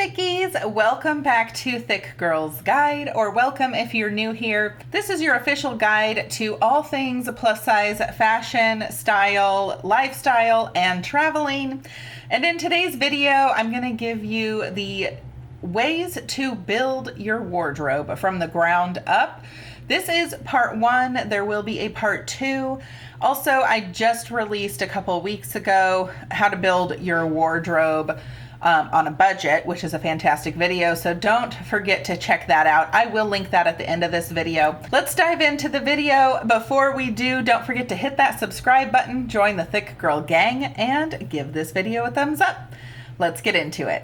Thickies, welcome back to Thick Girls Guide, or welcome if you're new here. This is your official guide to all things plus size fashion, style, lifestyle, and traveling. And in today's video, I'm going to give you the ways to build your wardrobe from the ground up. This is part one. There will be a part two. Also, I just released a couple weeks ago how to build your wardrobe on a budget, which is a fantastic video, so don't forget to check that out. I will link that at the end of this video. Let's dive into the video. Before we do, don't forget to hit that subscribe button, join the Thick Girl gang, and give this video a thumbs up. Let's get into it.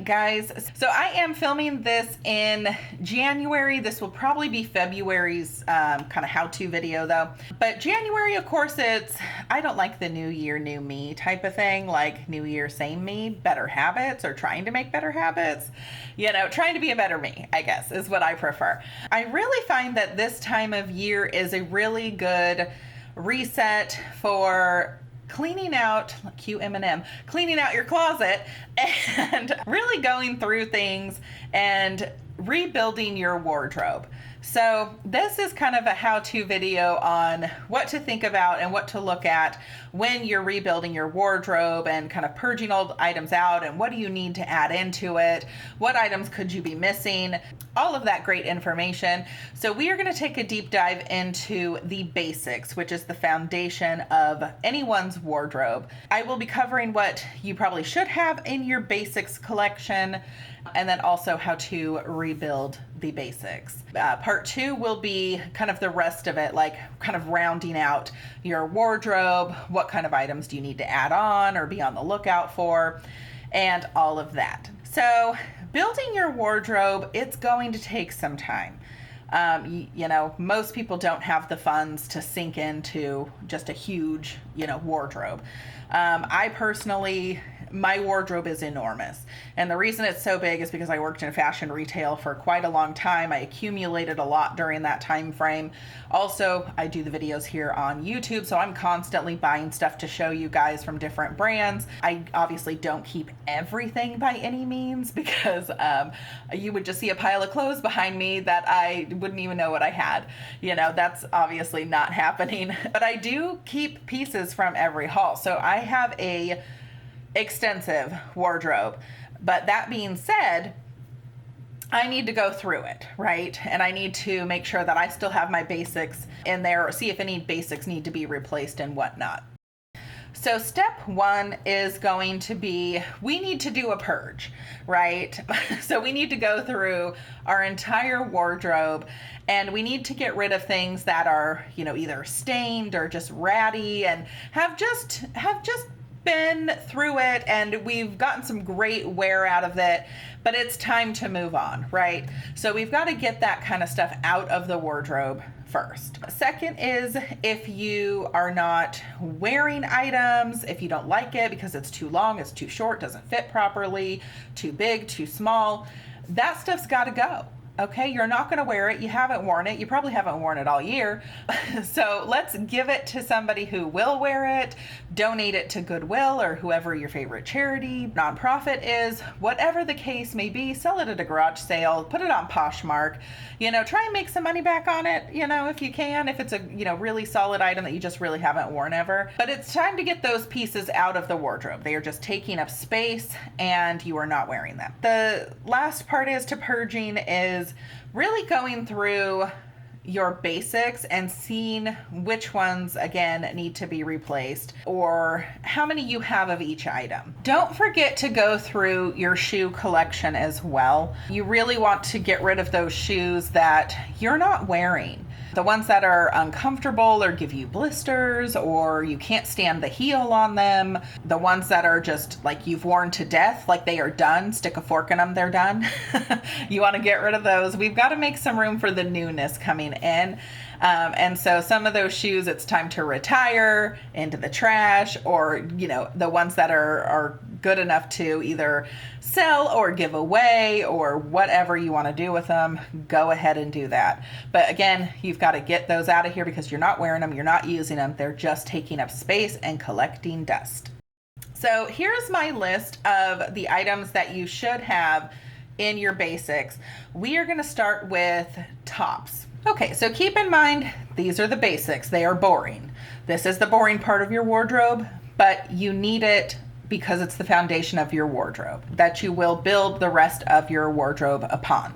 Guys, so I am filming this in January. This will probably be February's kind of how-to video though. But January, of course, I don't like the new year, new me type of thing, like new year, same me, better habits, or trying to make better habits. You know, trying to be a better me, I guess, is what I prefer. I really find that this time of year is a really good reset for cleaning out, cue Eminem, cleaning out your closet and really going through things and rebuilding your wardrobe. So this is kind of a how-to video on what to think about and what to look at when you're rebuilding your wardrobe and kind of purging old items out, and what do you need to add into it, what items could you be missing, all of that great information. So we are going to take a deep dive into the basics, which is the foundation of anyone's wardrobe. I will be covering what you probably should have in your basics collection, and then also how to rebuild the basics. Part two will be kind of the rest of it, like kind of rounding out your wardrobe. What kind of items do you need to add on or be on the lookout for, and all of that. So building your wardrobe, it's going to take some time. You know, most people don't have the funds to sink into just a huge, wardrobe. I personally, my wardrobe is enormous. And the reason it's so big is because I worked in fashion retail for quite a long time. I accumulated a lot during that time frame. Also, I do the videos here on YouTube, so I'm constantly buying stuff to show you guys from different brands. I obviously don't keep everything by any means, because you would just see a pile of clothes behind me that I wouldn't even know what I had. That's obviously not happening. But I do keep pieces from every haul. So I have a extensive wardrobe. But that being said, I need to go through it, right? And I need to make sure that I still have my basics in there, or see if any basics need to be replaced and whatnot. So step one is going to be, we need to do a purge, right? So we need to go through our entire wardrobe, and we need to get rid of things that are, either stained or just ratty and have just been through it, and we've gotten some great wear out of it, but it's time to move on, right? So we've got to get that kind of stuff out of the wardrobe first. Second is, if you are not wearing items, if you don't like it because it's too long, it's too short, doesn't fit properly, too big, too small, that stuff's got to go. Okay, you're not going to wear it. You haven't worn it. You probably haven't worn it all year. So let's give it to somebody who will wear it. Donate it to Goodwill or whoever your favorite charity, nonprofit is. Whatever the case may be, sell it at a garage sale. Put it on Poshmark. Try and make some money back on it, if you can, if it's a, really solid item that you just really haven't worn ever. But it's time to get those pieces out of the wardrobe. They are just taking up space and you are not wearing them. The last part is to purging is really going through your basics and seeing which ones, again, need to be replaced, or how many you have of each item. Don't forget to go through your shoe collection as well. You really want to get rid of those shoes that you're not wearing. The ones that are uncomfortable or give you blisters or you can't stand the heel on them. The ones that are just like you've worn to death, like they are done, stick a fork in them, they're done. You want to get rid of those. We've got to make some room for the newness coming in. And so some of those shoes, it's time to retire into the trash, or, you know, the ones that are good enough to either sell or give away or whatever you want to do with them, go ahead and do that. But again, you've got to get those out of here because you're not wearing them, you're not using them, they're just taking up space and collecting dust. So here's my list of the items that you should have in your basics. We are going to start with tops. Okay, so keep in mind, these are the basics. They are boring. This is the boring part of your wardrobe, but you need it because it's the foundation of your wardrobe that you will build the rest of your wardrobe upon.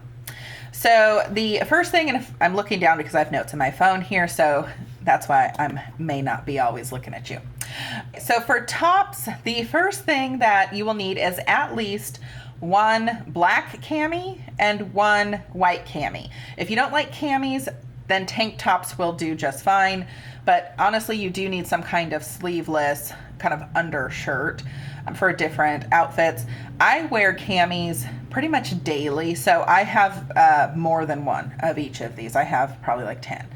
So the first thing, and if I'm looking down because I have notes on my phone here, so that's why I may not be always looking at you. So for tops, the first thing that you will need is at least one black cami and one white cami. If you don't like camis, then tank tops will do just fine. But honestly, you do need some kind of sleeveless kind of undershirt for different outfits. I wear camis pretty much daily, so I have more than one of each of these. I have probably like 10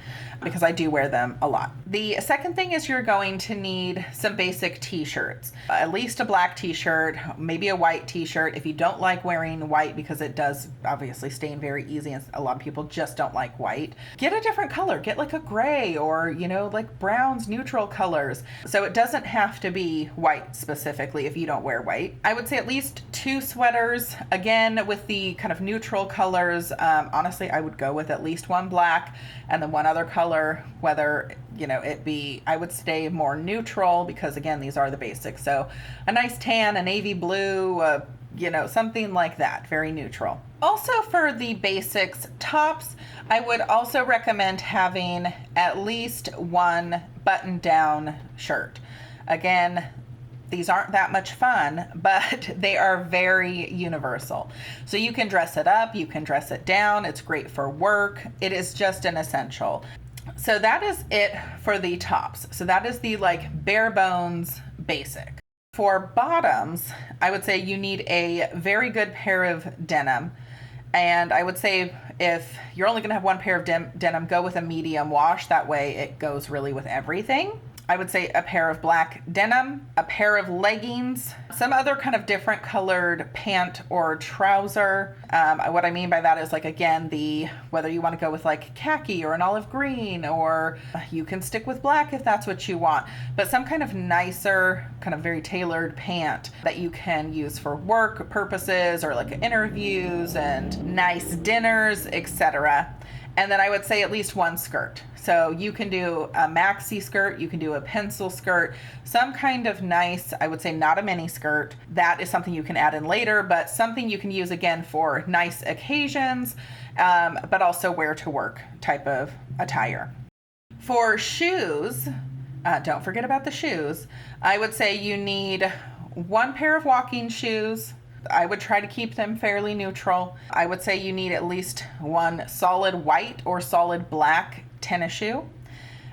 because I do wear them a lot. The second thing is you're going to need some basic t-shirts, at least a black t-shirt, maybe a white t-shirt. If you don't like wearing white, because it does obviously stain very easy and a lot of people just don't like white, get a different color, get like a gray or, you know, like browns, neutral colors. So it doesn't have to be white specifically if you don't wear white. I would say at least 2 sweaters, again with the kind of neutral colors. Honestly, I would go with at least 1 black and then 1 other color, whether, you know, it be, I would stay more neutral because again, these are the basics. So a nice tan, a navy blue, you know, something like that, very neutral. Also for the basics tops, I would also recommend having at least 1 button down shirt. Again, these aren't that much fun, but they are very universal. So you can dress it up, you can dress it down. It's great for work. It is just an essential. So that is it for the tops. So that is the like bare bones basic. For bottoms, I would say you need a very good pair of denim. And I would say if you're only gonna have 1 pair of denim, go with a medium wash. That way it goes really with everything. I would say a pair of black denim, a pair of leggings, some other kind of different colored pant or trouser. What I mean by that is like, again, whether you want to go with like khaki or an olive green, or you can stick with black if that's what you want, but some kind of nicer, kind of very tailored pant that you can use for work purposes or like interviews and nice dinners, etc. And then I would say at least 1 skirt. So you can do a maxi skirt, you can do a pencil skirt, some kind of nice, I would say not a mini skirt. That is something you can add in later, but something you can use again for nice occasions, but also wear to work type of attire. For shoes, don't forget about the shoes. I would say you need 1 pair of walking shoes. I would try to keep them fairly neutral. I would say you need at least 1 solid white or solid black tennis shoe,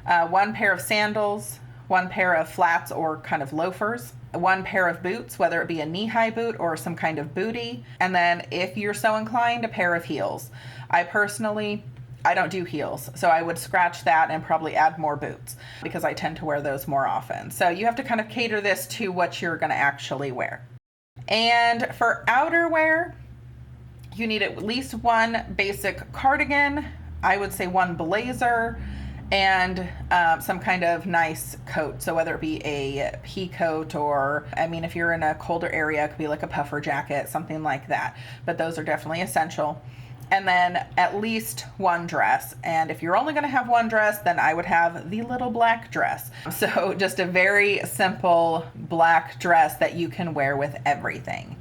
1 pair of sandals, 1 pair of flats or kind of loafers, 1 pair of boots, whether it be a knee-high boot or some kind of bootie, and then if you're so inclined, a pair of heels. I don't do heels, so I would scratch that and probably add more boots because I tend to wear those more often. So you have to kind of cater this to what you're going to actually wear. And for outerwear, you need at least 1 basic cardigan, I would say 1 blazer, and some kind of nice coat. So whether it be a pea coat or, I mean, if you're in a colder area, it could be like a puffer jacket, something like that. But those are definitely essential. And then at least 1 dress. And if you're only going to have 1 dress, then I would have the little black dress. So just a very simple black dress that you can wear with everything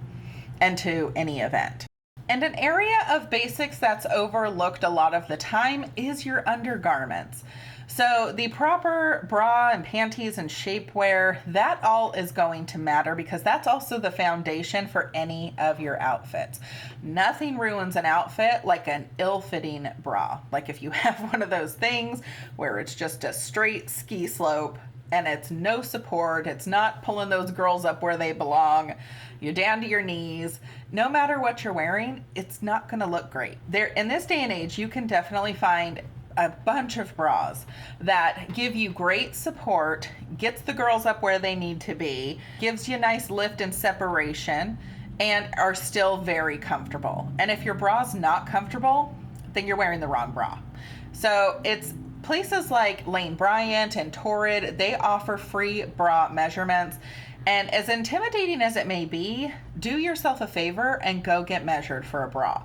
and to any event. And an area of basics that's overlooked a lot of the time is your undergarments. So the proper bra and panties and shapewear, that all is going to matter because that's also the foundation for any of your outfits. Nothing ruins an outfit like an ill-fitting bra. Like if you have one of those things where it's just a straight ski slope and it's no support, it's not pulling those girls up where they belong, you're down to your knees, no matter what you're wearing, it's not gonna look great. There, in this day and age, you can definitely find a bunch of bras that give you great support, gets the girls up where they need to be, gives you a nice lift and separation, and are still very comfortable. And if your bra's not comfortable, then you're wearing the wrong bra. So it's places like Lane Bryant and Torrid, they offer free bra measurements. And as intimidating as it may be, do yourself a favor and go get measured for a bra.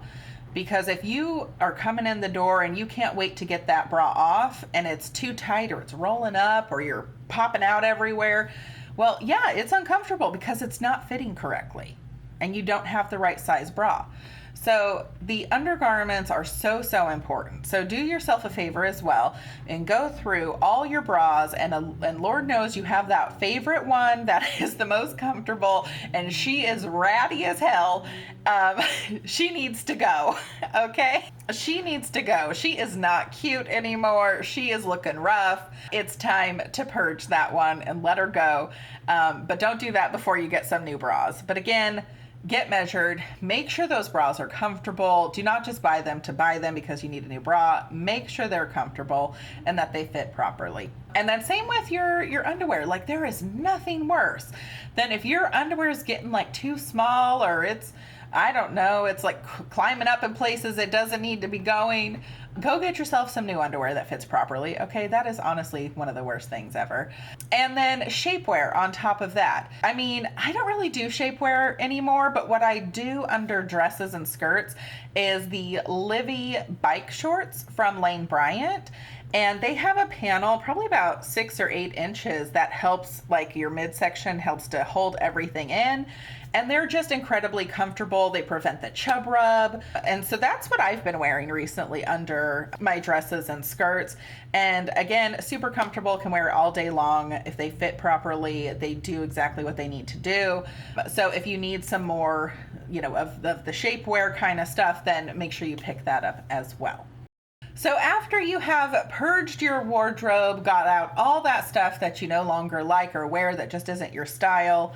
Because if you are coming in the door and you can't wait to get that bra off and it's too tight or it's rolling up or you're popping out everywhere, well, yeah, it's uncomfortable because it's not fitting correctly and you don't have the right size bra. So the undergarments are so important. So do yourself a favor as well and go through all your bras, and Lord knows you have that favorite one that is the most comfortable and she is ratty as hell. She needs to go, okay? She needs to go. She is not cute anymore. She is looking rough. It's time to purge that one and let her go. But don't do that before you get some new bras. But again, get measured, make sure those bras are comfortable. Do not just buy them to buy them because you need a new bra. Make sure they're comfortable and that they fit properly. And then same with your underwear. Like there is nothing worse than if your underwear is getting like too small or it's, I don't know, it's like climbing up in places it doesn't need to be going. Go get yourself some new underwear that fits properly. Okay, that is honestly one of the worst things ever. And then shapewear on top of that. I mean, I don't really do shapewear anymore, but what I do under dresses and skirts is the Livy bike shorts from Lane Bryant. And they have a panel, probably about 6 or 8 inches, that helps, like your midsection helps to hold everything in. And they're just incredibly comfortable. They prevent the chub rub. And so that's what I've been wearing recently under my dresses and skirts. And again, super comfortable, can wear it all day long. If they fit properly, they do exactly what they need to do. So if you need some more, you know, of the shapewear kind of stuff, then make sure you pick that up as well. So after you have purged your wardrobe, got out all that stuff that you no longer like or wear that just isn't your style,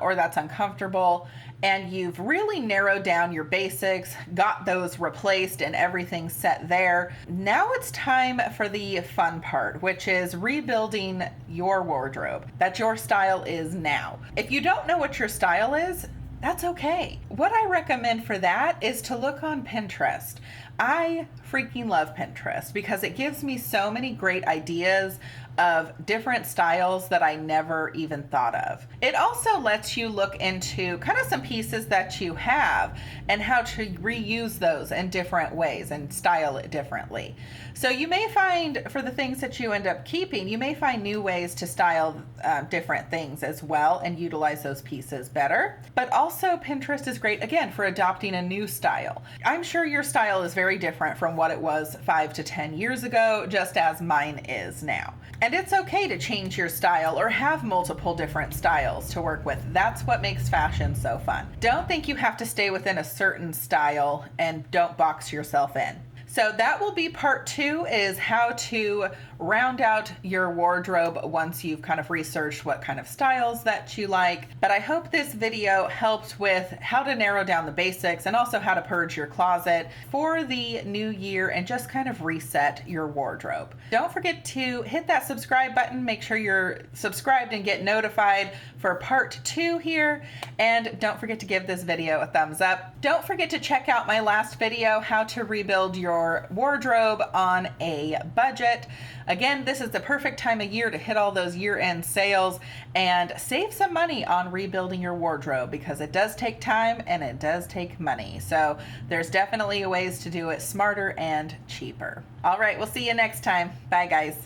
or that's uncomfortable, and you've really narrowed down your basics, got those replaced and everything set there, now it's time for the fun part, which is rebuilding your wardrobe that your style is now. If you don't know what your style is, that's okay. What I recommend for that is to look on Pinterest. I freaking love Pinterest because it gives me so many great ideas of different styles that I never even thought of. It also lets you look into kind of some pieces that you have and how to reuse those in different ways and style it differently. So you may find, for the things that you end up keeping, you may find new ways to style different things as well and utilize those pieces better. But also Pinterest is great, again, for adopting a new style. I'm sure your style is very different from what it was 5 to 10 years ago, just as mine is now. And it's okay to change your style or have multiple different styles to work with. That's what makes fashion so fun. Don't think you have to stay within a certain style and don't box yourself in. So that will be part 2, is how to round out your wardrobe once you've kind of researched what kind of styles that you like. But I hope this video helped with how to narrow down the basics and also how to purge your closet for the new year and just kind of reset your wardrobe. Don't forget to hit that subscribe button. Make sure you're subscribed and get notified for part 2 here. And don't forget to give this video a thumbs up. Don't forget to check out my last video, how to rebuild your wardrobe on a budget. Again, this is the perfect time of year to hit all those year-end sales and save some money on rebuilding your wardrobe because it does take time and it does take money. So there's definitely ways to do it smarter and cheaper. All right, we'll see you next time. Bye, guys.